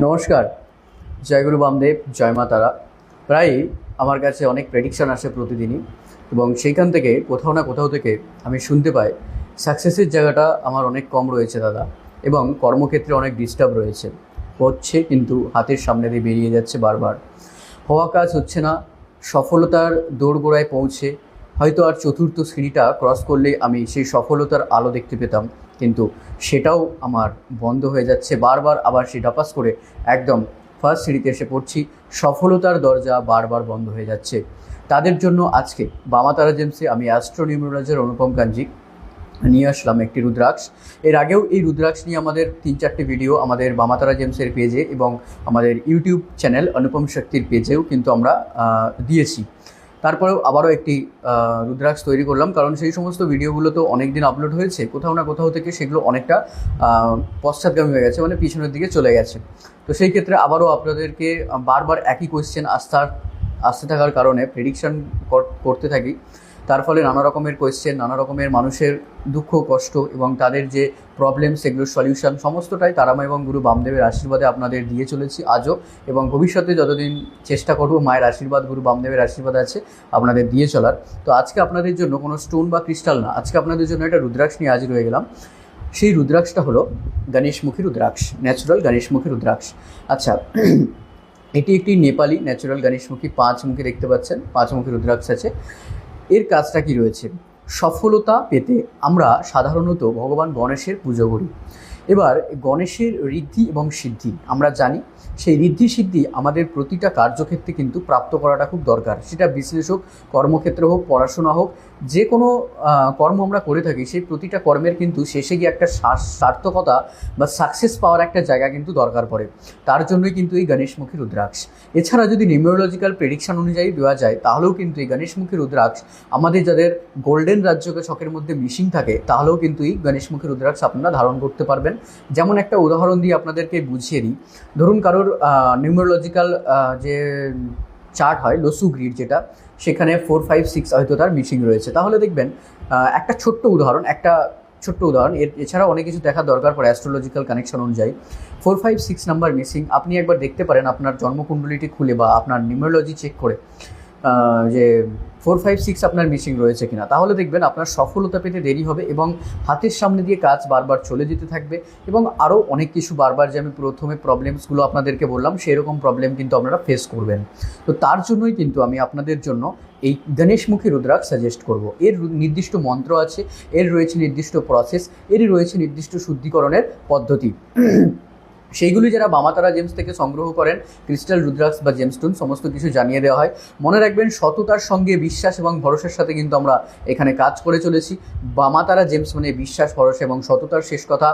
নমস্কার, জয়গুরু বামদেব, জয় মা তারা। প্রায়ই আমার কাছে অনেক প্রেডিকশন আসে প্রতিদিনই, এবং সেইখান থেকে কোথাও না কোথাও থেকে আমি শুনতে পাই সাকসেসের জায়গাটা আমার অনেক কম রয়েছে দাদা, এবং কর্মক্ষেত্রে অনেক ডিস্টার্ব রয়েছে। হচ্ছে কিন্তু হাতের সামনে দিয়ে বেরিয়ে যাচ্ছে বারবার, হওয়া কাজ হচ্ছে না। সফলতার দোরগোড়ায় পৌঁছে হয়তো আর চতুর্থ সিঁড়িটা ক্রস করলে আমি সেই সফলতার আলো দেখতে পেতাম, কিন্তু সেটাও আমার বন্ধ হয়ে যাচ্ছে বারবার। আবার সেই ডাপাস করে একদম ফার্স্ট সিঁড়িতে এসে পড়ছি, সফলতার দরজা বারবার বন্ধ হয়ে যাচ্ছে। তাদের জন্য আজকে বামা তারা জেমসে আমি অ্যাস্ট্রোনিউমেরোলজার অনুপম কাঞ্জি নিয়ে আসলাম একটি রুদ্রাক্ষ। এর আগেও এই রুদ্রাক্ষ নিয়ে আমাদের 3-4টে ভিডিও আমাদের বামা তারা জেমসের পেজে এবং আমাদের ইউটিউব চ্যানেল অনুপম শক্তির পেজেও কিন্তু আমরা দিয়েছি। তারপরেও আবারও একটি রুদ্রাক্ষ তৈরি করলাম, কারণ সেই সমস্ত ভিডিওগুলো তো অনেক দিন আপলোড হয়েছে, কোথাও না কোথাও থেকে সেগুলো অনেকটা পশ্চাৎগামী হয়ে গেছে, মানে পিছনের দিকে চলে গেছে। তো সেই ক্ষেত্রে আবারও আপনাদেরকে বারবার একই কোয়েশ্চেন আসতে থাকার কারণে প্রেডিকশান করতে থাকি। তার ফলে নানা রকমের কোয়েশ্চেন, নানা রকমের মানুষের দুঃখ কষ্ট এবং তাদের যে প্রবলেম, সেগুলোর সলিউশন সমস্তটাই তারামা এবং গুরু বামদেবের আশীর্বাদে আপনাদের দিয়ে চলেছি আজও, এবং ভবিষ্যতে যতদিন চেষ্টা করব মায়ের আশীর্বাদ, গুরু বামদেবের আশীর্বাদ আছে আপনাদের দিয়ে চলার। তো আজকে আপনাদের জন্য কোনো স্টোন বা ক্রিস্টাল না, আজকে আপনাদের জন্য একটা রুদ্রাক্ষ নিয়ে হাজির হয়ে গেলাম। সেই রুদ্রাক্ষটা হলো গণেশমুখী রুদ্রাক্ষ, ন্যাচুরাল গণেশমুখী রুদ্রাক্ষ। আচ্ছা, এটি একটি নেপালি ন্যাচুরাল গণেশমুখী, 5 মুখে দেখতে পাচ্ছেন, 5 মুখী রুদ্রাক্ষ আছে। এর কাজটা কি রয়েছে? সফলতা পেতে আমরা সাধারণত ভগবান গণেশের পুজো করি। এবার গণেশের ঋদ্ধি এবং সিদ্ধি আমরা জানি, সেই ঋদ্ধি সিদ্ধি আমাদের প্রতিটা কার্যক্ষেত্রে কিন্তু প্রাপ্ত করাটা খুব দরকার। সেটা বিজনেস হোক, কর্মক্ষেত্র হোক, পড়াশোনা হোক, যে কোনো কর্ম আমরা করে থাকি, সেই প্রতিটা কর্মের কিন্তু শেষে গিয়ে একটা সার্থকতা বা সাকসেস পাওয়ার একটা জায়গা কিন্তু দরকার পড়ে। তার জন্যই কিন্তু এই গণেশমুখী রুদ্রাক্ষ। এছাড়া যদি নিউমেরোলজিক্যাল প্রেডিকশন অনুযায়ী দেওয়া যায়, তাহলেও কিন্তু এই গণেশমুখী রুদ্রাক্ষ আমাদের যাদের গোল্ডেন রাজ্যকে ছকের মধ্যে মিসিং থাকে, তাহলেও কিন্তু এই গণেশমুখী রুদ্রাক্ষ আপনারা ধারণ করতে পারবেন। যেমন একটা উদাহরণ দিয়ে আপনাদেরকে বুঝিয়ে দিই, ধরুন কারোর নিউমেরোলজিক্যাল যে চার্ট হয় লসু গ্রিড, যেটা সেখানে 4, 5, 6 হয়তো তার মিসিং রয়েছে, তাহলে দেখবেন একটা ছোট্ট উদাহরণ এছাড়াও অনেক কিছু দেখার দরকার পড়ে অ্যাস্ট্রোলজিক্যাল কানেকশন অনুযায়ী। 4, 5, 6 নাম্বার মিসিং, আপনি একবার দেখতে পারেন আপনার জন্মকুণ্ডলিটি খুলে বা আপনার নিউমেরোলজি চেক করে যে 4, 5, 6 আপনার মিসিং রয়েছে কিনা, তাহলে দেখবেন আপনার সফলতা পেতে দেরি হবে এবং হাতের সামনে দিয়ে কাজ বারবার চলে যেতে থাকবে, এবং আরও অনেক কিছু বারবার, যে আমি প্রথমে প্রবলেমসগুলো আপনাদেরকে বললাম, সেরকম প্রবলেম কিন্তু আপনারা ফেস করবেন। তো তার জন্যই কিন্তু আমি আপনাদের জন্য এই গণেশমুখী রুদ্রাক্ষ সাজেস্ট করব। এর নির্দিষ্ট মন্ত্র আছে, এর রয়েছে নির্দিষ্ট প্রসেস, এরই রয়েছে নির্দিষ্ট শুদ্ধিকরণের পদ্ধতি। সেইগুলি যারা বামা তারা জেমস থেকে সংগ্রহ করেন, ক্রিস্টাল, রুদ্রাক্ষ বা জেমস্টোন, সমস্ত কিছু জানিয়ে দেওয়া হয়। মনে রাখবেন, সততার সঙ্গে বিশ্বাস এবং ভরসার সাথে কিন্তু আমরা এখানে কাজ করে চলেছি। বামা তারা জেমস মানে বিশ্বাস, ভরসা এবং সততার শেষ কথা,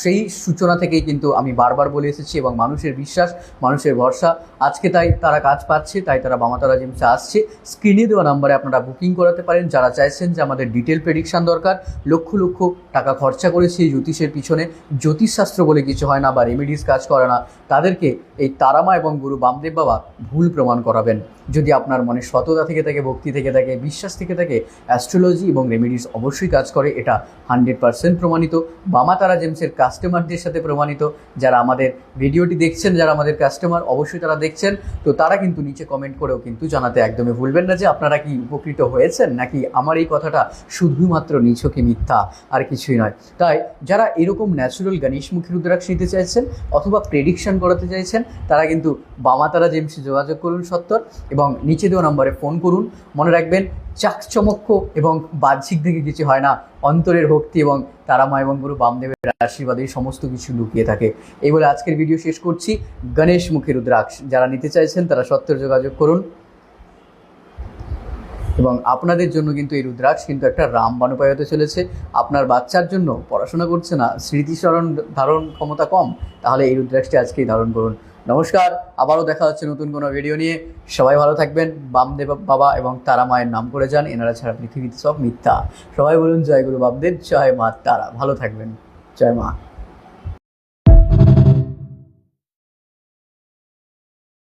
সেই সূচনা থেকেই কিন্তু আমি বারবার বলে এসেছি, এবং মানুষের বিশ্বাস, মানুষের ভরসা, আজকে তাই তারা কাজ পাচ্ছে, তাই তারা বামা তারা জেমসে আসছে। স্ক্রিনে দেওয়া নাম্বারে আপনারা বুকিং করাতে পারেন। যারা চাইছেন যে আমাদের ডিটেল প্রেডিকশান দরকার, লক্ষ লক্ষ টাকা খরচা করেছি এই জ্যোতিষের পিছনে, জ্যোতিষশাস্ত্র বলে কিছু হয় না বা রেমেডিস কাজ করে না, তাদেরকে এই তারামা এবং গুরু বামদেব বাবা ভুল প্রমাণ করাবেন। যদি আপনার মনে সততা থেকে থাকে, ভক্তি থেকে থাকে, বিশ্বাস থেকে থাকে, অ্যাস্ট্রোলজি এবং রেমেডিস অবশ্যই কাজ করে, এটা 100% প্রমাণিত। বামা তারা জেমসের কাস্টমারদের সাথে প্রমাণিত। যারা আমাদের ভিডিওটি দেখছেন, যারা আমাদের কাস্টমার, অবশ্যই তারা দেখছেন, তো তারা কিন্তু নিচে কমেন্ট করেও কিন্তু জানাতে একদমই ভুলবেন না যে আপনারা কি উপকৃত হয়েছেন, নাকি আমার এই কথাটা শুধুমাত্র নিছকে মিথ্যা, আর কিছুই নয়। তাই যারা এরকম ন্যাচুরাল গণেশমুখী রুদ্রাক্ষ নিতে চাইছেন অথবা প্রেডিকশন করাতে চাইছেন, তারা কিন্তু বামা তারা জেমসে যোগাযোগ করুন সত্তর, এবং নিচে দেওয়া নম্বরে ফোন করুন। মনে রাখবেন, চাকচমক্য এবং বাহ্যিক দিকে কিছু হয় না, অন্তরের ভক্তি এবং তারামা এবং গুরু বামদেবের আশীর্বাদে সমস্ত কিছু লুকিয়ে থাকে। এই বলে আজকের ভিডিও শেষ করছি। গণেশমুখী রুদ্রাক্ষ যারা নিতে চাইছেন তারা সত্তর যোগাযোগ করুন, এবং আপনাদের জন্য কিন্তু এই রুদ্রাক্ষ কিন্তু একটা রামবাণ উপায় হতে চলেছে। আপনার বাচ্চার জন্য পড়াশোনা করছে না, স্মৃতিস্মরণ ধারণ ক্ষমতা কম, তাহলে এই রুদ্রাক্ষটি আজকেই ধারণ করুন। নমস্কার, আবারও দেখা হচ্ছে নতুন কোনো ভিডিও নিয়ে। সবাই ভালো থাকবেন। বামদেব বাবা এবং তারা মায়ের নাম করে যান, এনারা ছাড়া পৃথিবীতে সব মিথ্যা। সবাই বলুন জয় গুরু বামদেব, জয় মা তারা। ভালো থাকবেন, জয় মা।